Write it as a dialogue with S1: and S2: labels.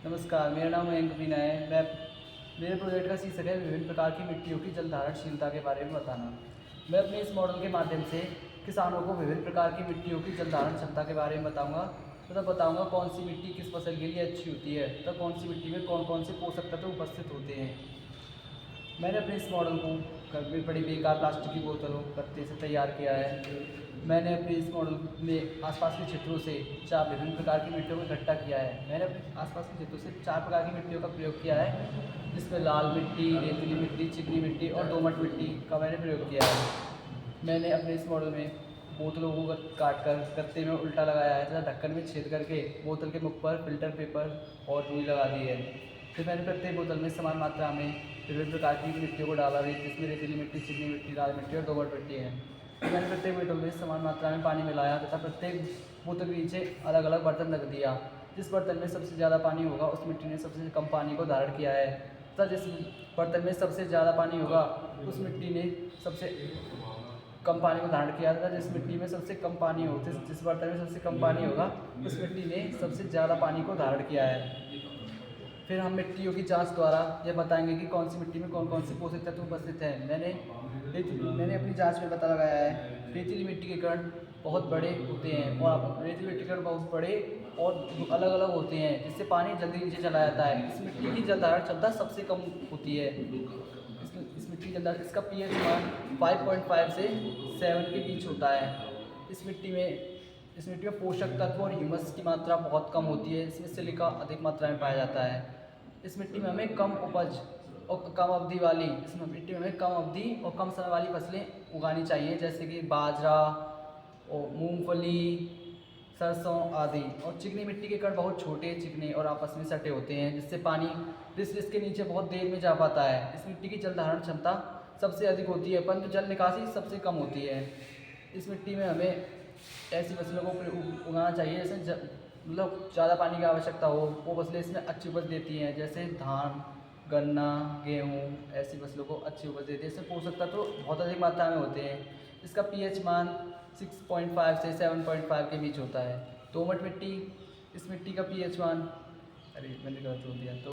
S1: नमस्कार, मेरा नाम मयंक मीना है। मेरे प्रोजेक्ट का शीर्षक है विभिन्न प्रकार की मिट्टियों की जल धारणशीलता के बारे में बताना। मैं अपने इस मॉडल के माध्यम से किसानों को विभिन्न प्रकार की मिट्टियों की जल धारण क्षमता के बारे में बताऊंगा तथा बताऊंगा कौन सी मिट्टी किस फसल के लिए अच्छी होती है तथा कौन सी मिट्टी में कौन कौन से पोषक तत्व उपस्थित होते हैं। मैंने अपने इस मॉडल को घर में पड़ी बेकार प्लास्टिक की बोतलों गत्ते से तैयार किया है। मैंने अपने इस मॉडल में आसपास के क्षेत्रों से 4 विभिन्न प्रकार की मिट्टियों को इकट्ठा किया है। मैंने अपने आसपास के क्षेत्रों से 4 प्रकार की मिट्टियों का प्रयोग किया है, जिसमें लाल मिट्टी, रेतीली मिट्टी, चिकनी मिट्टी और दोमट मिट्टी का मैंने प्रयोग किया है। मैंने अपने इस मॉडल में बोतलों को काट कर गत्ते में उल्टा लगाया है तथा ढक्कन में छेद करके बोतल के मुख पर फिल्टर पेपर और रुई लगा दी है। फिर मैंने प्रत्येक बोतल में समान मात्रा में विभिन्न प्रकार की मिट्टियों को डाला है, जिसमें रेतीली मिट्टी, चिकनी मिट्टी, लाल मिट्टी और दोमट मिट्टी है। फिर मैंने प्रत्येक बोतल में समान मात्रा में पानी मिलाया तथा प्रत्येक बोतल के नीचे अलग अलग बर्तन रख दिया। जिस बर्तन में सबसे ज़्यादा पानी होगा उस मिट्टी ने सबसे कम पानी को धारण किया है तथा जिस बर्तन में सबसे ज़्यादा पानी होगा उस मिट्टी ने सबसे कम पानी को धारण किया तथा जिस मिट्टी में सबसे कम पानी हो जिस बर्तन में सबसे कम पानी होगा उस मिट्टी ने सबसे ज़्यादा पानी को धारण किया है। फिर हम मिट्टियों की जांच द्वारा यह बताएंगे कि कौन सी मिट्टी में कौन कौन से पोषक तत्व उपस्थित हैं। मैंने अपनी जांच में पता लगाया है रेतीली मिट्टी के कण बहुत बड़े होते हैं और रेतीली मिट्टी के कण बहुत बड़े और अलग अलग होते हैं, जिससे पानी जल्दी नीचे चला जाता है। इस मिट्टी की जल धारण क्षमता सबसे कम होती है। इस मिट्टी की जल धारण इसका पीएच मान 5.5 से 7 के बीच होता है। इस मिट्टी में पोषक तत्व और ह्यूमस की मात्रा बहुत कम होती है। इसमें सिलिका अधिक मात्रा में पाया जाता है। इस मिट्टी में हमें कम उपज और कम अवधि वाली मिट्टी में हमें कम अवधि और कम समय वाली फसलें उगानी चाहिए, जैसे कि बाजरा और मूंगफली, सरसों आदि। और चिकनी मिट्टी के कण बहुत छोटे, चिकने और आपस में सटे होते हैं, जिससे पानी रिस के नीचे बहुत देर में जा पाता है। इस मिट्टी की जल धारण क्षमता सबसे अधिक होती है, परंतु जल निकासी सबसे कम होती है। इस मिट्टी में हमें ऐसी फसलों को उगाना चाहिए जैसे मतलब ज़्यादा पानी की आवश्यकता हो, वो फसलें इसमें अच्छी उपज देती हैं, जैसे धान, गन्ना, गेहूँ। ऐसी फसलों को अच्छी उपज देती है। इसमें पोषक तत्व बहुत अधिक मात्रा में होते हैं। इसका पीएच मान 6.5 से 7.5 के बीच होता है। दोमट मिट्टी, इस मिट्टी का पीएच मान मैंने गलत बोल दिया तो